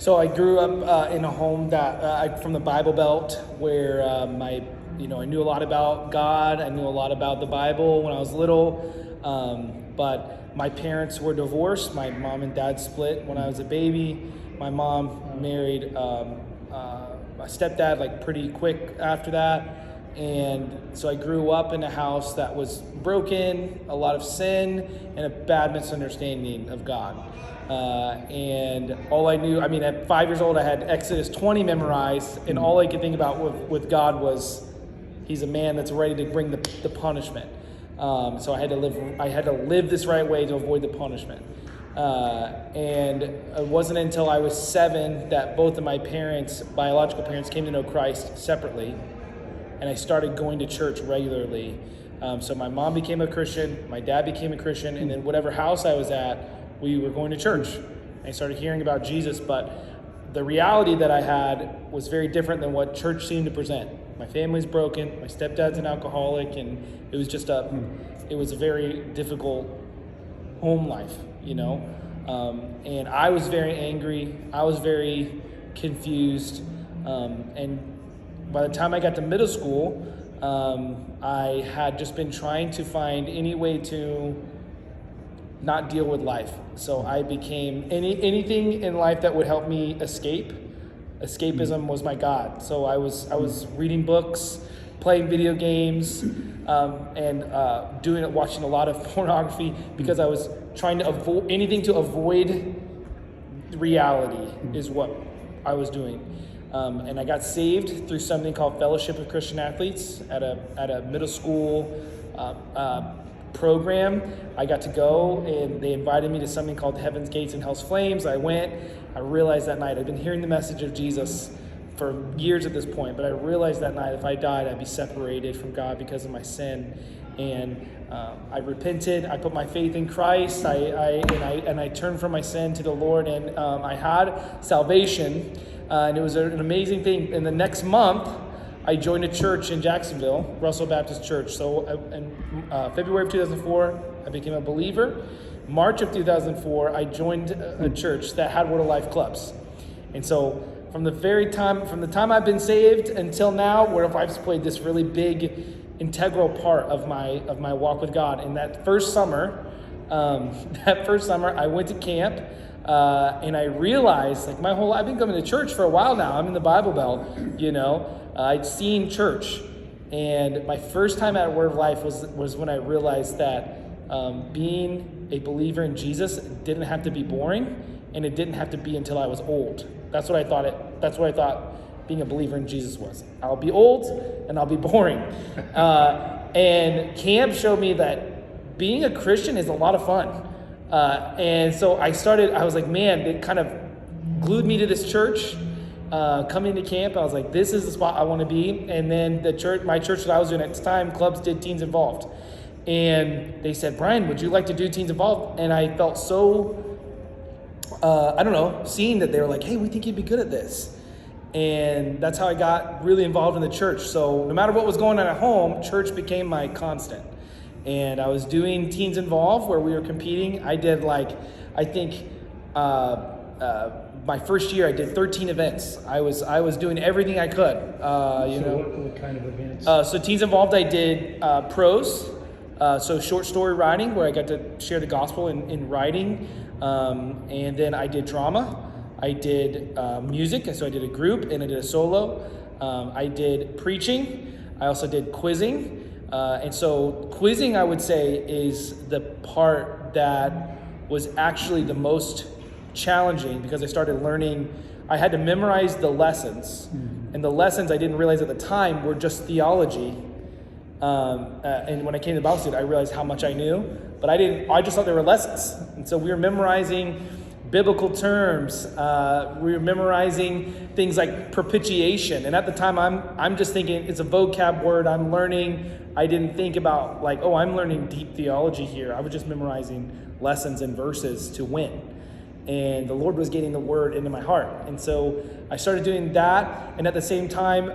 So I grew up in a home that from the Bible Belt, where I knew a lot about God. I knew a lot about the Bible when I was little, but my parents were divorced. My mom and dad split when I was a baby. My mom married my stepdad like pretty quick after that. And so I grew up in a house that was broken, a lot of sin, and a bad misunderstanding of God. And all I knew, at 5 years old, I had Exodus 20 memorized, and all I could think about with God was, he's a man that's ready to bring the punishment. So I had to live this right way to avoid the punishment. And it wasn't until I was 7 that both of my biological parents, came to know Christ separately, and I started going to church regularly. So my mom became a Christian, my dad became a Christian, and then whatever house I was at, we were going to church. I started hearing about Jesus, but the reality that I had was very different than what church seemed to present. My family's broken, my stepdad's an alcoholic, and it was just it was a very difficult home life, and I was very angry, I was very confused, and by the time I got to middle school, I had just been trying to find any way to not deal with life. So I became anything in life that would help me escape. Escapism was my God. So I was reading books, playing video games, and watching a lot of pornography, because I was trying to avoid anything to avoid reality is what I was doing. And I got saved through something called Fellowship of Christian Athletes at a middle school program. I got to go, and they invited me to something called Heaven's Gates and Hell's Flames. I went. I realized that night, I'd been hearing the message of Jesus for years at this point, but I realized that night if I died, I'd be separated from God because of my sin. And I repented. I put my faith in Christ. I turned from my sin to the Lord, and I had salvation. And it was an amazing thing. In the next month, I joined a church in Jacksonville, Russell Baptist Church. So in February of 2004, I became a believer. March of 2004, I joined a church that had Word of Life clubs. And so from the time I've been saved until now, Word of Life's played this really big, integral part of my walk with God. And that first summer, I went to camp. And I realized, my whole life, I've been coming to church for a while now. I'm in the Bible Belt, I'd seen church. And my first time at Word of Life was when I realized that being a believer in Jesus didn't have to be boring, and it didn't have to be until I was old. That's what I thought being a believer in Jesus was. I'll be old, and I'll be boring. And camp showed me that being a Christian is a lot of fun. And so I was like, man, it kind of glued me to this church. Coming to camp, I was like, this is the spot I want to be. And then my church that I was doing at the time, clubs did Teens Involved. And they said, Brian, would you like to do Teens Involved? And I felt so, seeing that they were like, hey, we think you'd be good at this. And that's how I got really involved in the church. So no matter what was going on at home, church became my constant. And I was doing Teens Involved, where we were competing. I did my first year I did 13 events. I was doing everything I could. What kind of events? So Teens Involved, I did prose, so short story writing, where I got to share the gospel in writing. And then I did drama. I did music, so I did a group and I did a solo. I did preaching. I also did quizzing. And so quizzing, I would say, is the part that was actually the most challenging, because I started learning. I had to memorize the lessons, and the lessons I didn't realize at the time were just theology. And when I came to Bible study, I realized how much I knew, but I just thought they were lessons. And so we were memorizing biblical terms. We were memorizing things like propitiation. And at the time, I'm just thinking it's a vocab word I'm learning. I didn't think about I'm learning deep theology here. I was just memorizing lessons and verses to win. and the Lord was getting the word into my heart. And so I started doing that, and at the same time,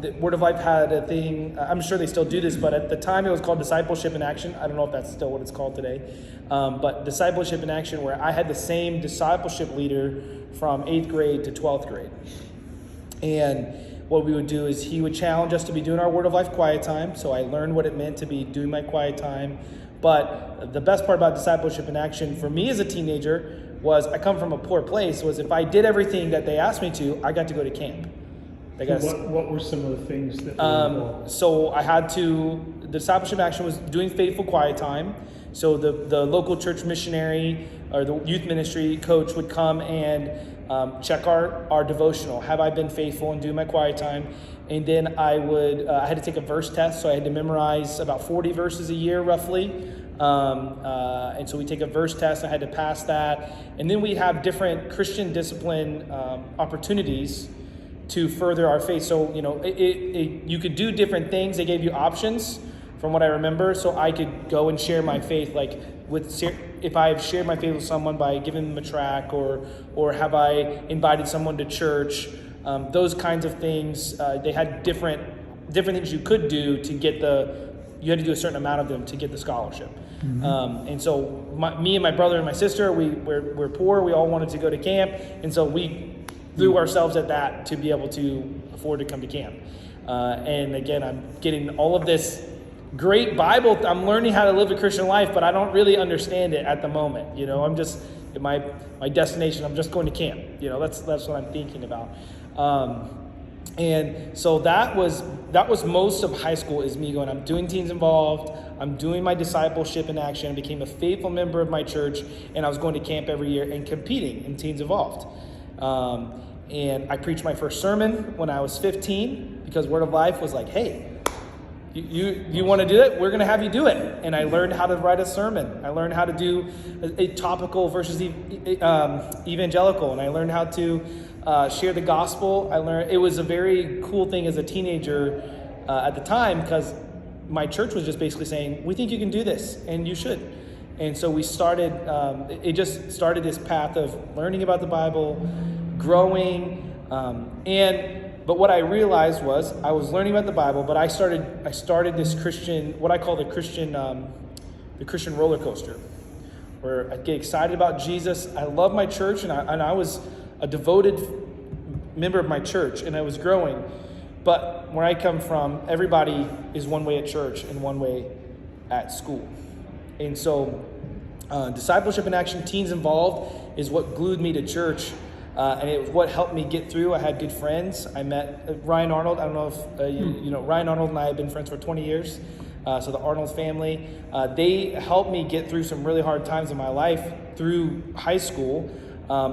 the Word of Life had a thing, I'm sure they still do this, but at the time it was called Discipleship in Action. I don't know if that's still what it's called today, but Discipleship in Action, where I had the same discipleship leader from 8th grade to 12th grade. And what we would do is he would challenge us to be doing our Word of Life quiet time, so I learned what it meant to be doing my quiet time. But the best part about Discipleship in Action for me as a teenager was I come from a poor place, was if I did everything that they asked me to, I got to go to camp. What were some of the things that were involved? So I had to, the Discipleship Action was doing faithful quiet time. So the local church missionary or the youth ministry coach would come and check our devotional. Have I been faithful and do my quiet time? And then I had to take a verse test, so I had to memorize about 40 verses a year roughly. And so we take a verse test, I had to pass that. And then we have different Christian discipline opportunities to further our faith. So, you could do different things. They gave you options from what I remember. So I could go and share my faith, like if I've shared my faith with someone by giving them a tract, or have I invited someone to church, those kinds of things. They had different things you could do to get you had to do a certain amount of them to get the scholarship. Mm-hmm. And so me and my brother and my sister, we're poor. We all wanted to go to camp. And so we threw ourselves at that to be able to afford to come to camp. And again, I'm getting all of this great Bible. I'm learning how to live a Christian life, but I don't really understand it at the moment. I'm just, my destination, I'm just going to camp. That's what I'm thinking about. And so that was most of high school, is me going, I'm doing Teens Involved, I'm doing my Discipleship in Action, I became a faithful member of my church, and I was going to camp every year and competing in Teens Involved. And I preached my first sermon when I was 15, because Word of Life was like, hey, you want to do it? We're going to have you do it. And I learned how to write a sermon. I learned how to do a topical versus evangelical, and I learned how to share the gospel. It was a very cool thing as a teenager at the time, because my church was just basically saying, we think you can do this and you should. And so we started, it just started this path of learning about the Bible, growing, but what I realized was I was learning about the Bible, but I started this Christian, what I call the Christian roller coaster, where I get excited about Jesus. I love my church, and I was a devoted member of my church, and I was growing. But where I come from, everybody is one way at church and one way at school. And so Discipleship in Action, Teens Involved, is what glued me to church. And it was what helped me get through. I had good friends. I met Ryan Arnold. I don't know if Ryan Arnold and I have been friends for 20 years. So the Arnold family, they helped me get through some really hard times in my life through high school,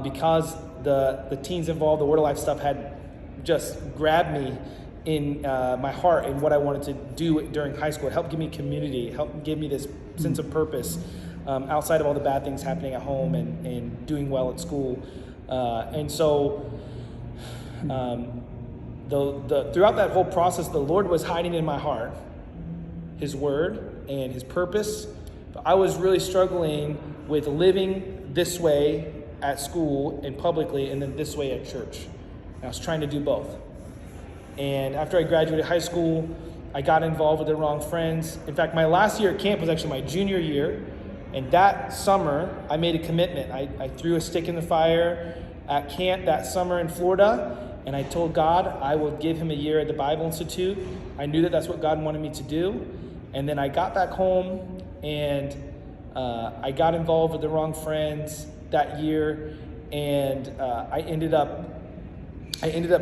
because the Teens Involved, the Word of Life stuff had just grabbed me in my heart and what I wanted to do during high school. It helped give me community. It helped give me this sense of purpose outside of all the bad things happening at home and doing well at school. And so throughout that whole process, the Lord was hiding in my heart His Word and His purpose. But I was really struggling with living this way at school and publicly, and then this way at church. And I was trying to do both. And after I graduated high school, I got involved with the wrong friends. In fact, my last year at camp was actually my junior year. And that summer, I made a commitment. I threw a stick in the fire at camp that summer in Florida, and I told God I would give Him a year at the Bible Institute. I knew that that's what God wanted me to do. And then I got back home, and I got involved with the wrong friends that year, and I ended up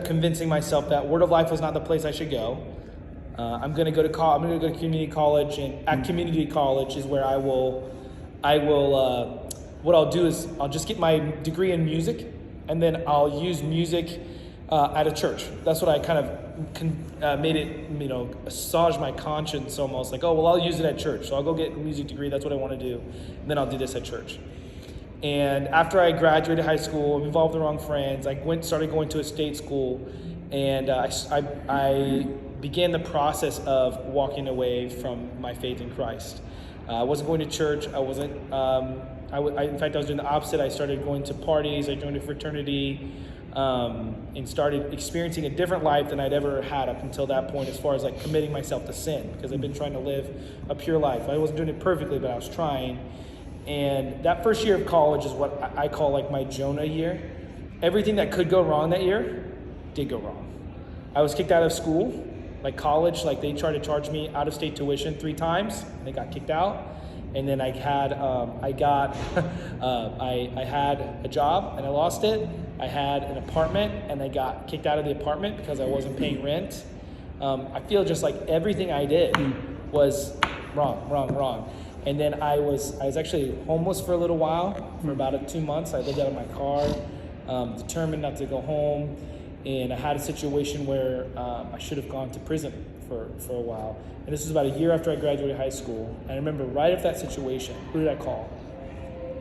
convincing myself that Word of Life was not the place I should go. I'm going to go to community college, and at community college is where what I'll do is I'll just get my degree in music, and then I'll use music at a church. That's what I kind of made it, assuage my conscience almost, like, oh, well, I'll use it at church. So I'll go get a music degree. That's what I want to do. And then I'll do this at church. And after I graduated high school, I involved the wrong friends. I started going to a state school, and I began the process of walking away from my faith in Christ. I wasn't going to church. I wasn't In fact, I was doing the opposite. I started going to parties. I joined a fraternity, and started experiencing a different life than I'd ever had up until that point, as far as like committing myself to sin, because I've been trying to live a pure life. I wasn't doing it perfectly, but I was trying. And that first year of college is what I call like my Jonah year. Everything that could go wrong that year did go wrong. I was kicked out of school, like college. Like they tried to charge me out-of-state tuition 3 times. And I got kicked out. And then I had I had a job and I lost it. I had an apartment and I got kicked out of the apartment because I wasn't paying rent. I feel just like everything I did was wrong. And then I was actually homeless for a little while, for about 2 months. I lived out of my car, determined not to go home. And I had a situation where I should have gone to prison for a while. And this was about a year after I graduated high school. And I remember right after that situation, who did I call?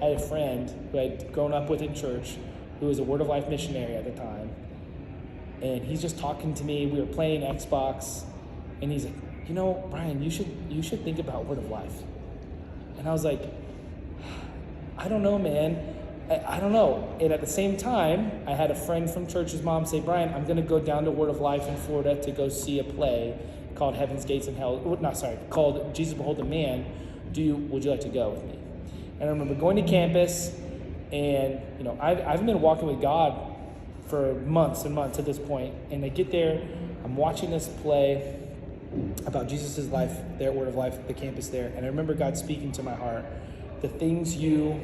I had a friend who I'd grown up with in church, who was a Word of Life missionary at the time. And he's just talking to me. We were playing Xbox. And he's like, you know, Brian, you should think about Word of Life. And I was like, I don't know, man. I don't know. And at the same time, I had a friend from church's mom say, Brian, I'm going to go down to Word of Life in Florida to go see a play called Heaven's Gates and Hell. Called Jesus Behold the Man. Would you like to go with me? And I remember going to campus, and you know, I've been walking with God for months and months at this point. And I get there, I'm watching this play about Jesus' life there at Word of Life at the campus there. And I remember God speaking to my heart, the things you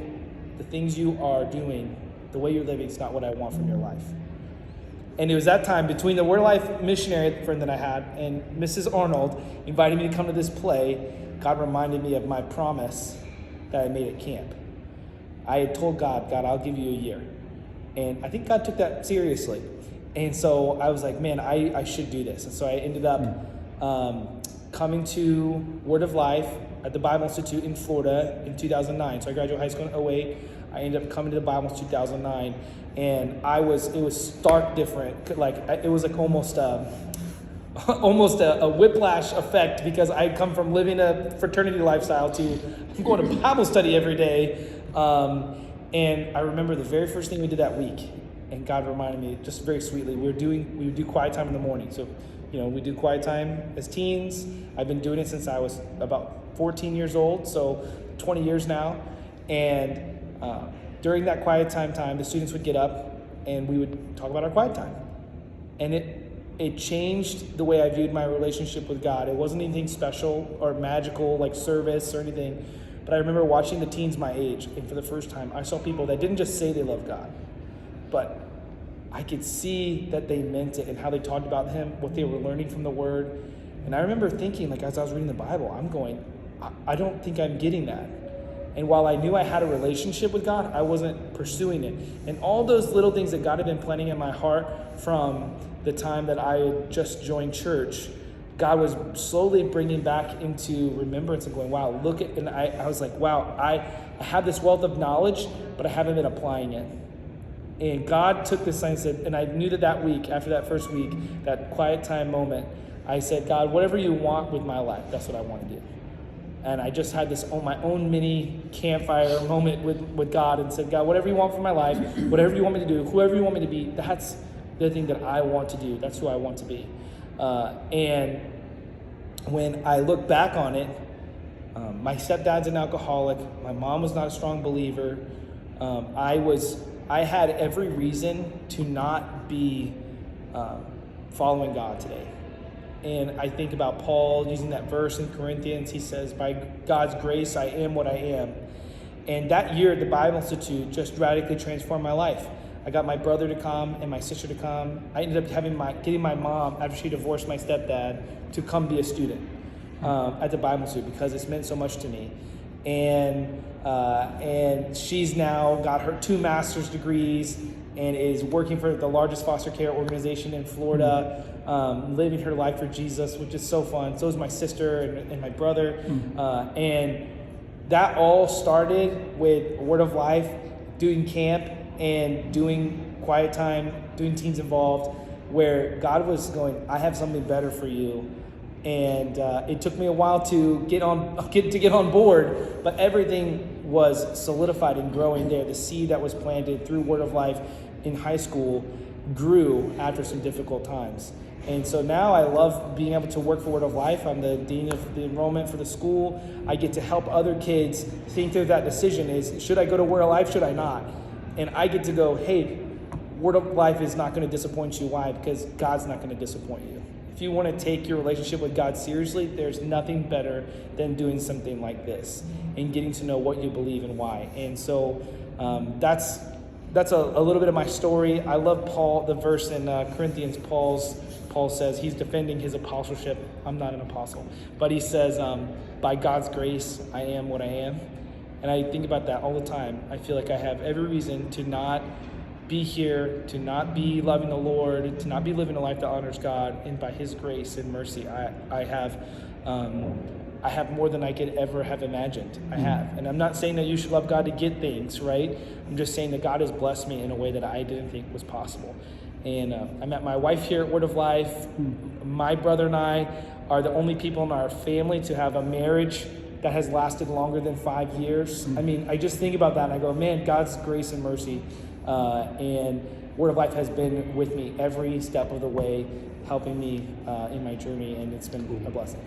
are doing, the way you're living is not what I want from your life. And it was that time between the Word of Life missionary friend that I had and Mrs. Arnold inviting me to come to this play. God reminded me of my promise that I made at camp. I had told God, I'll give you a year. And I think God took that seriously. And so I was like, man, I should do this. And so I ended up coming to Word of Life at the Bible Institute in Florida in 2009. So I graduated high school in 2008. I ended up coming to the Bible in 2009. And it was stark different. Like, it was like almost a whiplash effect, because I'd come from living a fraternity lifestyle to going to Bible study every day. And I remember the very first thing we did that week, and God reminded me just very sweetly, we would do quiet time in the morning. So, you know, we do quiet time as teens. I've been doing it since I was about 14 years old, so 20 years now. And during that quiet time, the students would get up and we would talk about our quiet time. And it changed the way I viewed my relationship with God. It wasn't anything special or magical like service or anything, but I remember watching the teens my age, and for the first time, I saw people that didn't just say they loved God, but I could see that they meant it and how they talked about Him, what they were learning from the Word. And I remember thinking, like, as I was reading the Bible, I'm going, I don't think I'm getting that. And while I knew I had a relationship with God, I wasn't pursuing it. And all those little things that God had been planting in my heart from the time that I had just joined church, God was slowly bringing back into remembrance and going, wow, look at, and I was like, wow, I have this wealth of knowledge, but I haven't been applying it. And God took this and said, and I knew that week, after that first week, that quiet time moment, I said, God, whatever you want with my life, that's what I want to do. And I just had this my own mini campfire moment with God, and said, God, whatever you want for my life, whatever you want me to do, whoever you want me to be, that's the thing that I want to do. That's who I want to be. And when I look back on it, my stepdad's an alcoholic. My mom was not a strong believer. I had every reason to not be following God today. And I think about Paul using that verse in Corinthians. He says, by God's grace, I am what I am. And that year at the Bible Institute just radically transformed my life. I got my brother to come and my sister to come. I ended up getting my mom, after she divorced my stepdad, to come be a student at the Bible Institute, because it's meant so much to me. And she's now got her 2 master's degrees and is working for the largest foster care organization in Florida, living her life for Jesus, which is so fun. So is my sister and my brother. And that all started with Word of Life, doing camp and doing quiet time, doing teens involved, where God was going, I have something better for you. And it took me a while to get on board, but everything was solidified and growing there. The seed that was planted through Word of Life in high school grew after some difficult times. And so now I love being able to work for Word of Life. I'm the dean of the enrollment for the school. I get to help other kids think through that decision is, should I go to Word of Life, should I not? And I get to go, hey, Word of Life is not going to disappoint you. Why? Because God's not going to disappoint you. If you want to take your relationship with God seriously, there's nothing better than doing something like this and getting to know what you believe and why. And so that's a little bit of my story. I love Paul, the verse in Corinthians, Paul says he's defending his apostleship. I'm not an apostle, but he says, by God's grace, I am what I am. And I think about that all the time. I feel like I have every reason to not be here, to not be loving the Lord, to not be living a life that honors God. And by His grace and mercy, I have more than I could ever have imagined. I have. And I'm not saying that you should love God to get things, right? I'm just saying that God has blessed me in a way that I didn't think was possible. And I met my wife here at Word of Life. My brother and I are the only people in our family to have a marriage that has lasted longer than 5 years. I mean, I just think about that and I go, man, God's grace and mercy and Word of Life has been with me every step of the way, helping me in my journey, and it's been a blessing.